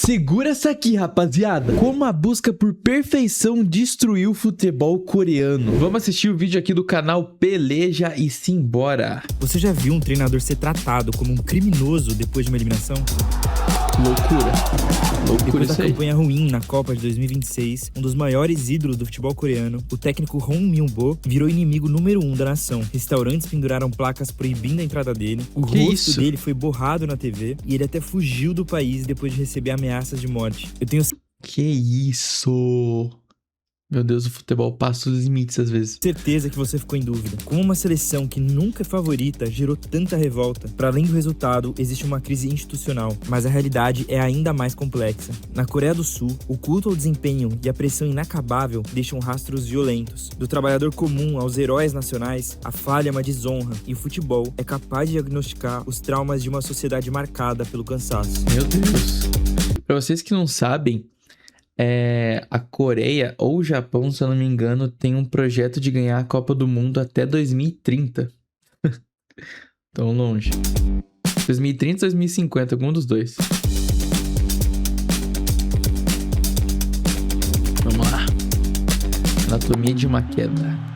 Segura essa aqui, rapaziada. Como a busca por perfeição destruiu o futebol coreano. Vamos assistir o vídeo aqui do canal Peleja e simbora. Você já viu um treinador ser tratado como um criminoso depois de uma eliminação? Loucura. Depois da Isso aí. campanha ruim na Copa de 2026, um dos maiores ídolos do futebol coreano, o técnico Hong Min-bo, virou inimigo número 1 da nação. Restaurantes penduraram placas proibindo a entrada dele, o rosto dele foi borrado na TV e ele até fugiu do país depois de receber ameaças de morte. Eu tenho Que isso? Meu Deus, o futebol passa os limites às vezes. certeza que você ficou em dúvida. Como uma seleção que nunca é favorita gerou tanta revolta? Para além do resultado, existe uma crise institucional, mas a realidade é ainda mais complexa. Na Coreia do Sul, o culto ao desempenho e a pressão inacabável deixam rastros violentos. Do trabalhador comum aos heróis nacionais, a falha é uma desonra, e o futebol é capaz de diagnosticar os traumas de uma sociedade marcada pelo cansaço. Meu Deus. Pra vocês que não sabem, a Coreia ou o Japão, se eu não me engano, tem um projeto de ganhar a Copa do Mundo até 2030. Tão longe. 2030, 2050, algum dos dois. Vamos lá. Anatomia de uma queda.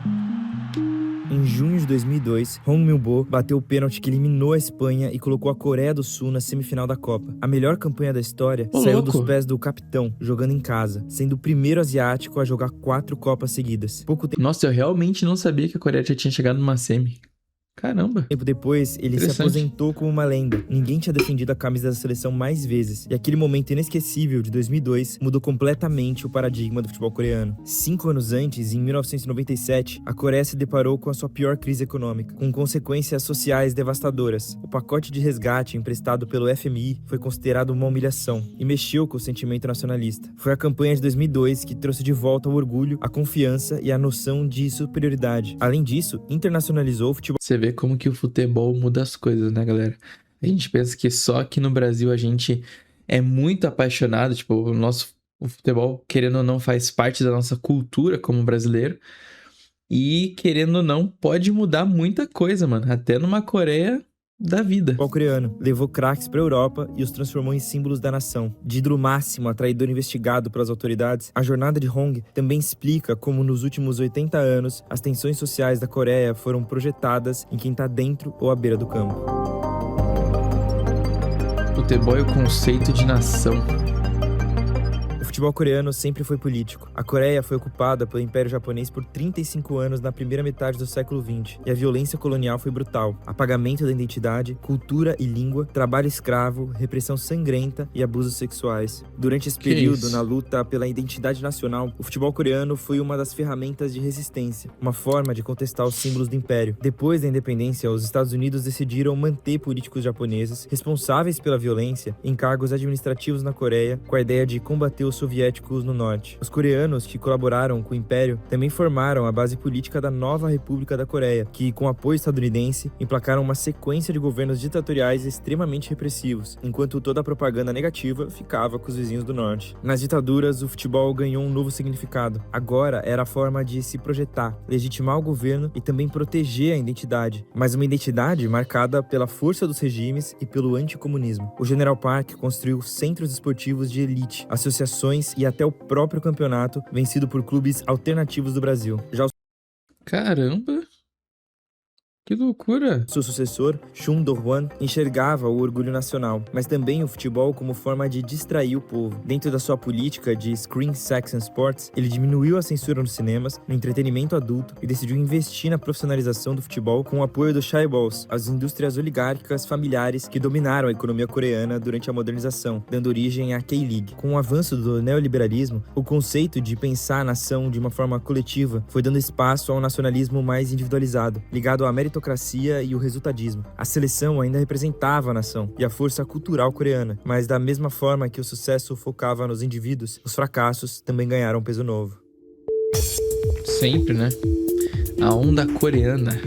Em junho de 2002, Hong Min-bo bateu o pênalti que eliminou a Espanha e colocou a Coreia do Sul na semifinal da Copa. A melhor campanha da história saiu dos pés do capitão, jogando em casa, sendo o primeiro asiático a jogar 4 Copas seguidas. Pouco Nossa, eu realmente não sabia que a Coreia já tinha chegado numa semi. Caramba. tempo depois, ele se aposentou como uma lenda. Ninguém tinha defendido a camisa da seleção mais vezes. E aquele momento inesquecível de 2002 mudou completamente o paradigma do futebol coreano. 5 anos antes, em 1997, a Coreia se deparou com a sua pior crise econômica, com consequências sociais devastadoras. O pacote de resgate emprestado pelo FMI foi considerado uma humilhação e mexeu com o sentimento nacionalista. Foi a campanha de 2002 que trouxe de volta o orgulho, a confiança e a noção de superioridade. Além disso, internacionalizou o futebol. Você vê como que o futebol muda as coisas, né, galera? A gente pensa que só aqui no Brasil a gente é muito apaixonado, tipo, o futebol, querendo ou não, faz parte da nossa cultura como brasileiro. E, querendo ou não, pode mudar muita coisa, mano. Até numa Coreia da vida. O futebol coreano levou craques para a Europa e os transformou em símbolos da nação. De ídolo máximo a traidor investigado pelas autoridades, a jornada de Hong também explica como nos últimos 80 anos as tensões sociais da Coreia foram projetadas em quem está dentro ou à beira do campo. Futebol é o conceito de nação. O futebol coreano sempre foi político. A Coreia foi ocupada pelo Império Japonês por 35 anos na primeira metade do século XX, e a violência colonial foi brutal. Apagamento da identidade, cultura e língua, trabalho escravo, repressão sangrenta e abusos sexuais. Durante esse período, na luta pela identidade nacional, o futebol coreano foi uma das ferramentas de resistência, uma forma de contestar os símbolos do Império. Depois da independência, os Estados Unidos decidiram manter políticos japoneses responsáveis pela violência em cargos administrativos na Coreia, com a ideia de combater os soviéticos no norte. Os coreanos que colaboraram com o Império também formaram a base política da nova República da Coreia, que, com apoio estadunidense, emplacaram uma sequência de governos ditatoriais extremamente repressivos, enquanto toda a propaganda negativa ficava com os vizinhos do norte. Nas ditaduras, o futebol ganhou um novo significado. Agora era a forma de se projetar, legitimar o governo e também proteger a identidade, mas uma identidade marcada pela força dos regimes e pelo anticomunismo. O General Park construiu centros esportivos de elite, associações e até o próprio campeonato, vencido por clubes alternativos do Brasil. Já o Caramba! Que loucura! seu sucessor, Chun Do-hwan, enxergava o orgulho nacional, mas também o futebol como forma de distrair o povo. Dentro da sua política de Screen, Sex and Sports, ele diminuiu a censura nos cinemas, no entretenimento adulto e decidiu investir na profissionalização do futebol com o apoio dos chaebols, as indústrias oligárquicas familiares que dominaram a economia coreana durante a modernização, dando origem à K-League. Com o avanço do neoliberalismo, o conceito de pensar a nação de uma forma coletiva foi dando espaço a um nacionalismo mais individualizado, ligado à meritocracia e o resultadismo. A seleção ainda representava a nação e a força cultural coreana, mas da mesma forma que o sucesso focava nos indivíduos, os fracassos também ganharam peso novo. Sempre, né? A onda coreana.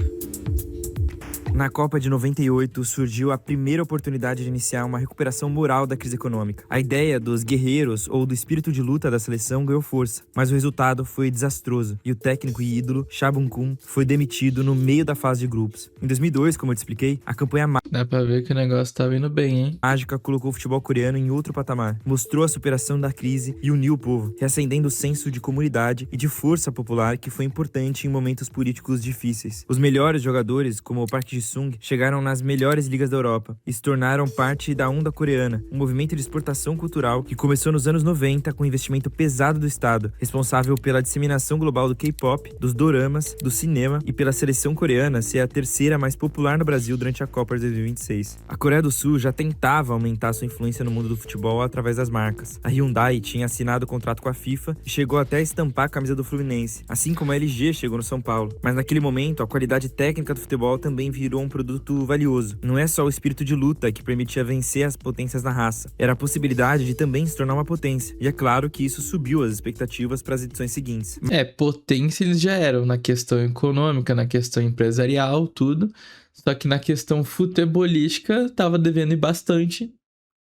Na Copa de 98, surgiu a primeira oportunidade de iniciar uma recuperação moral da crise econômica. A ideia dos guerreiros ou do espírito de luta da seleção ganhou força, mas o resultado foi desastroso e o técnico e ídolo, Cha Bum-kun, foi demitido no meio da fase de grupos. Em 2002, como eu te expliquei, a campanha Dá pra ver que o negócio tava indo bem, hein? mágica colocou o futebol coreano em outro patamar, mostrou a superação da crise e uniu o povo, reacendendo o senso de comunidade e de força popular que foi importante em momentos políticos difíceis. Os melhores jogadores, como o Park Ji-sung, chegaram nas melhores ligas da Europa e se tornaram parte da onda coreana, um movimento de exportação cultural que começou nos anos 90 com investimento pesado do Estado, responsável pela disseminação global do K-pop, dos doramas, do cinema e pela seleção coreana ser a terceira mais popular no Brasil durante a Copa de 2026. A Coreia do Sul já tentava aumentar sua influência no mundo do futebol através das marcas. A Hyundai tinha assinado o contrato com a FIFA e chegou até a estampar a camisa do Fluminense, assim como a LG chegou no São Paulo. Mas naquele momento, a qualidade técnica do futebol também virou um produto valioso. Não é só o espírito de luta que permitia vencer as potências na raça, era a possibilidade de também se tornar uma potência. E é claro que isso subiu as expectativas para as edições seguintes. Potência eles já eram na questão econômica, na questão empresarial, tudo. Só que na questão futebolística, tava devendo ir bastante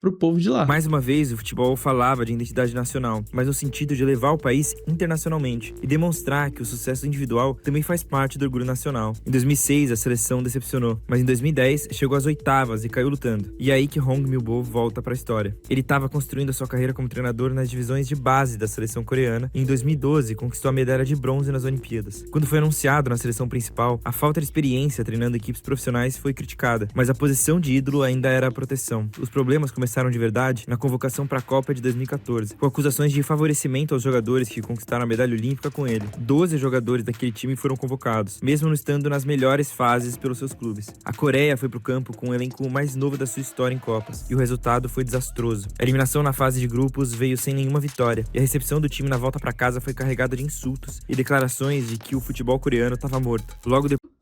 pro povo de lá. Mais uma vez, o futebol falava de identidade nacional, mas no sentido de levar o país internacionalmente e demonstrar que o sucesso individual também faz parte do orgulho nacional. Em 2006, a seleção decepcionou, mas em 2010 chegou às oitavas e caiu lutando. E é aí que Hong Mil-bo volta para a história. Ele estava construindo a sua carreira como treinador nas divisões de base da seleção coreana e em 2012 conquistou a medalha de bronze nas Olimpíadas. Quando foi anunciado na seleção principal, a falta de experiência treinando equipes profissionais foi criticada, mas a posição de ídolo ainda era a proteção. Os problemas começaram de verdade na convocação para a Copa de 2014, com acusações de favorecimento aos jogadores que conquistaram a medalha olímpica com ele. 12 jogadores daquele time foram convocados, mesmo não estando nas melhores fases pelos seus clubes. A Coreia foi pro campo com o elenco mais novo da sua história em Copas, e o resultado foi desastroso. A eliminação na fase de grupos veio sem nenhuma vitória, e a recepção do time na volta para casa foi carregada de insultos e declarações de que o futebol coreano estava morto. Logo depois...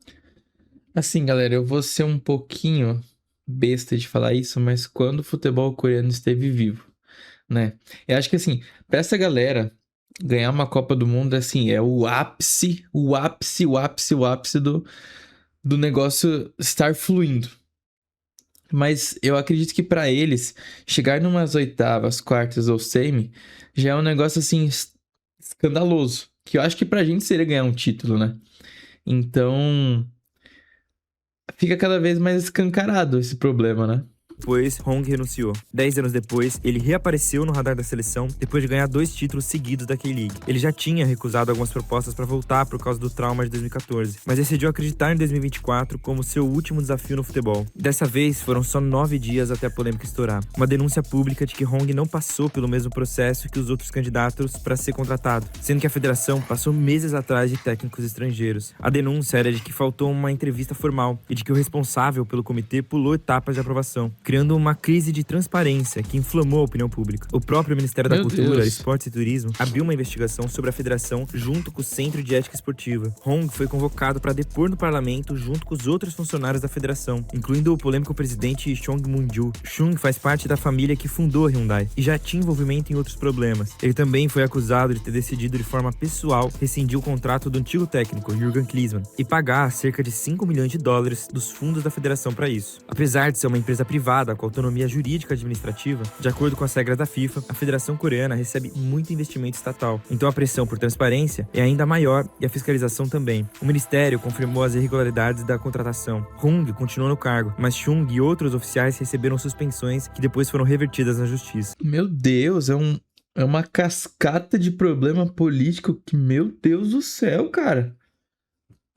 Assim, galera, eu vou ser um pouquinho besta de falar isso, mas quando o futebol coreano esteve vivo, né? Eu acho que assim, pra essa galera ganhar uma Copa do Mundo, assim, é o ápice do negócio estar fluindo. Mas eu acredito que pra eles, chegar numas oitavas, quartas ou semi, já é um negócio assim, escandaloso. Que eu acho que pra gente seria ganhar um título, né? Então, fica cada vez mais escancarado esse problema, né? Depois, Hong renunciou. 10 anos depois, ele reapareceu no radar da seleção depois de ganhar 2 títulos seguidos da K-League. Ele já tinha recusado algumas propostas para voltar por causa do trauma de 2014, mas decidiu acreditar em 2024 como seu último desafio no futebol. Dessa vez, foram só 9 dias até a polêmica estourar. Uma denúncia pública de que Hong não passou pelo mesmo processo que os outros candidatos para ser contratado, sendo que a federação passou meses atrás de técnicos estrangeiros. A denúncia era de que faltou uma entrevista formal e de que o responsável pelo comitê pulou etapas de aprovação, criando uma crise de transparência que inflamou a opinião pública. O próprio Ministério da Cultura, Esportes e Turismo abriu uma investigação sobre a federação junto com o Centro de Ética Esportiva. Hong foi convocado para depor no parlamento junto com os outros funcionários da federação, incluindo o polêmico presidente Chong Moon-ju. Chung faz parte da família que fundou a Hyundai e já tinha envolvimento em outros problemas. Ele também foi acusado de ter decidido de forma pessoal rescindir o contrato do antigo técnico, Jürgen Klinsmann, e pagar cerca de 5 milhões de dólares dos fundos da federação para isso. Apesar de ser uma empresa privada com autonomia jurídica e administrativa, de acordo com as regras da FIFA, a Federação Coreana recebe muito investimento estatal. Então a pressão por transparência é ainda maior e a fiscalização também. O Ministério confirmou as irregularidades da contratação. Hong continuou no cargo, mas Chung e outros oficiais receberam suspensões que depois foram revertidas na justiça. Meu Deus, é uma cascata de problema político que, meu Deus do céu, cara.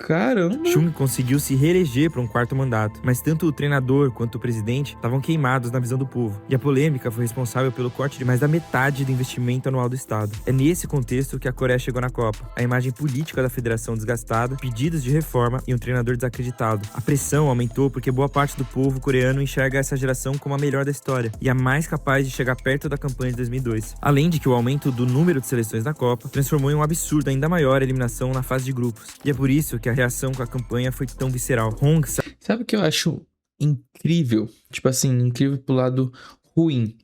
Caramba! Chung conseguiu se reeleger para um 4º mandato, mas tanto o treinador quanto o presidente estavam queimados na visão do povo, e a polêmica foi responsável pelo corte de mais da metade do investimento anual do Estado. É nesse contexto que a Coreia chegou na Copa. A imagem política da federação desgastada, pedidos de reforma e um treinador desacreditado. A pressão aumentou porque boa parte do povo coreano enxerga essa geração como a melhor da história e a mais capaz de chegar perto da campanha de 2002. Além de que o aumento do número de seleções na Copa transformou em um absurdo ainda maior a eliminação na fase de grupos. E é por isso que a reação com a campanha foi tão visceral. Hong... Sabe o que eu acho incrível? Tipo assim, incrível pro lado ruim.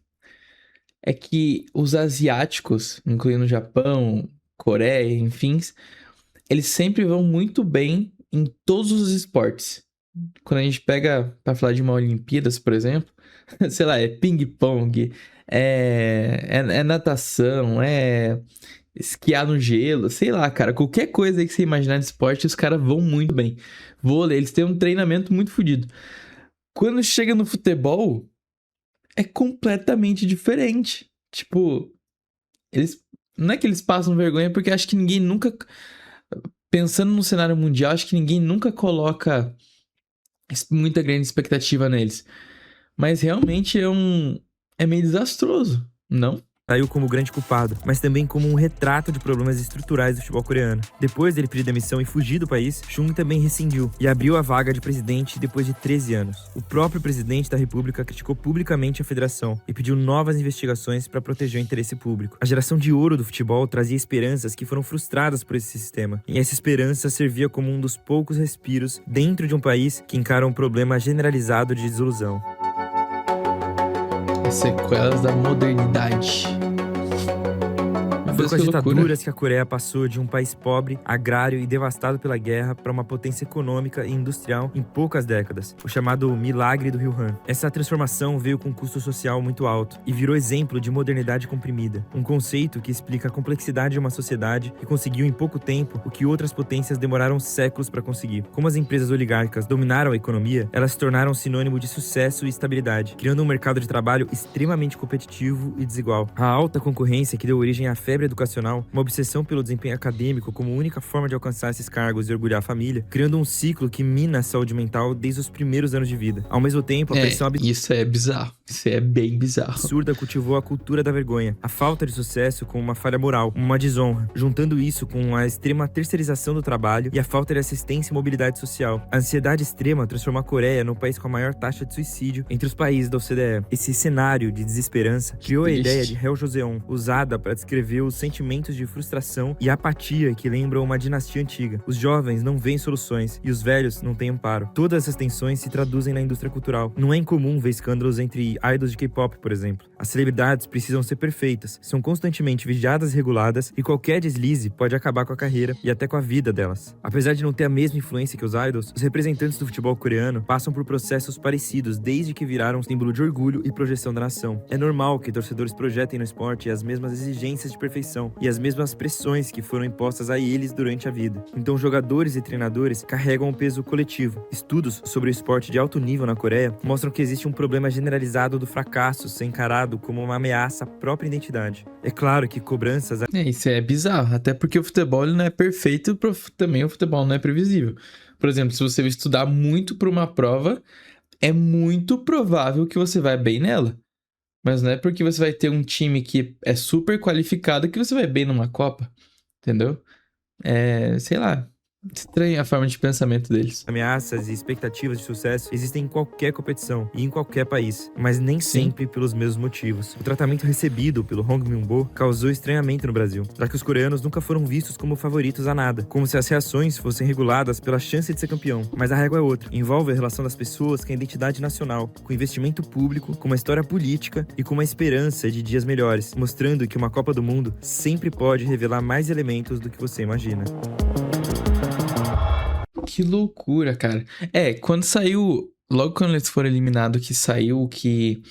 É que os asiáticos, incluindo o Japão, Coreia, enfim, eles sempre vão muito bem em todos os esportes. quando a gente pega pra falar de uma Olimpíadas, por exemplo, sei lá, é ping-pong, é natação, é esquiar no gelo, sei lá, cara, qualquer coisa aí que você imaginar de esporte, os caras vão muito bem. Vôlei, eles têm um treinamento muito fodido. Quando chega no futebol, é completamente diferente. Tipo, eles. Não é que eles passam vergonha, porque acho que ninguém nunca. Pensando no cenário mundial, acho que ninguém nunca coloca muita grande expectativa neles. Mas realmente é meio desastroso, não? Saiu como grande culpado, mas também como um retrato de problemas estruturais do futebol coreano. Depois dele pedir demissão e fugir do país, Chung também rescindiu e abriu a vaga de presidente depois de 13 anos. O próprio presidente da república criticou publicamente a federação e pediu novas investigações para proteger o interesse público. A geração de ouro do futebol trazia esperanças que foram frustradas por esse sistema, e essa esperança servia como um dos poucos respiros dentro de um país que encara um problema generalizado de desilusão. As sequelas da modernidade. Foi com as ditaduras que a Coreia passou de um país pobre, agrário e devastado pela guerra para uma potência econômica e industrial em poucas décadas, o chamado Milagre do Rio Han. Essa transformação veio com um custo social muito alto e virou exemplo de modernidade comprimida, um conceito que explica a complexidade de uma sociedade que conseguiu em pouco tempo o que outras potências demoraram séculos para conseguir. Como as empresas oligárquicas dominaram a economia, elas se tornaram sinônimo de sucesso e estabilidade, criando um mercado de trabalho extremamente competitivo e desigual. A alta concorrência que deu origem à febre educacional, uma obsessão pelo desempenho acadêmico como única forma de alcançar esses cargos e orgulhar a família, criando um ciclo que mina a saúde mental desde os primeiros anos de vida. Ao mesmo tempo, a pressão isso é bizarro. Isso é bem bizarro. Absurda cultivou a cultura da vergonha, a falta de sucesso como uma falha moral, uma desonra, juntando isso com a extrema terceirização do trabalho e a falta de assistência e mobilidade social. A ansiedade extrema transformou a Coreia no país com a maior taxa de suicídio entre os países da OCDE. Esse cenário de desesperança criou a ideia de Heo Joseon, usada para descrever os sentimentos de frustração e apatia que lembram uma dinastia antiga. Os jovens não veem soluções e os velhos não têm amparo. Todas essas tensões se traduzem na indústria cultural. Não é incomum ver escândalos entre idols de K-pop, por exemplo. As celebridades precisam ser perfeitas, são constantemente vigiadas e reguladas, e qualquer deslize pode acabar com a carreira e até com a vida delas. Apesar de não ter a mesma influência que os idols, os representantes do futebol coreano passam por processos parecidos desde que viraram um símbolo de orgulho e projeção da nação. É normal que torcedores projetem no esporte as mesmas exigências de perfeição e as mesmas pressões que foram impostas a eles durante a vida. Então, jogadores e treinadores carregam um peso coletivo. Estudos sobre o esporte de alto nível na Coreia mostram que existe um problema generalizado do fracasso ser encarado como uma ameaça à própria identidade. É claro que cobranças... Isso é bizarro, até porque o futebol ele não é perfeito, também o futebol não é previsível. Por exemplo, se você estudar muito para uma prova, é muito provável que você vai bem nela. Mas não é porque você vai ter um time que é super qualificado que você vai bem numa Copa, entendeu? Sei lá, estranha a forma de pensamento deles. Ameaças e expectativas de sucesso existem em qualquer competição e em qualquer país, mas nem sempre pelos mesmos motivos. O tratamento recebido pelo Hong Myung-bo causou estranhamento no Brasil, já que os coreanos nunca foram vistos como favoritos a nada, como se as reações fossem reguladas pela chance de ser campeão. Mas a régua é outra, envolve a relação das pessoas com a identidade nacional, com investimento público, com uma história política e com uma esperança de dias melhores, mostrando que uma Copa do Mundo sempre pode revelar mais elementos do que você imagina. Que loucura, cara. Quando saiu... Logo quando eles foram eliminados, que saiu que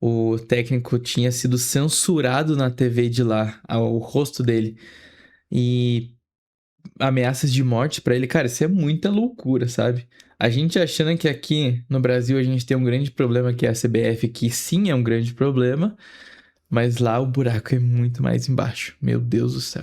o técnico tinha sido censurado na TV de lá, o rosto dele. E ameaças de morte pra ele. Cara, isso é muita loucura, sabe? A gente achando que aqui no Brasil a gente tem um grande problema, que é a CBF, que sim é um grande problema. Mas lá o buraco é muito mais embaixo. Meu Deus do céu.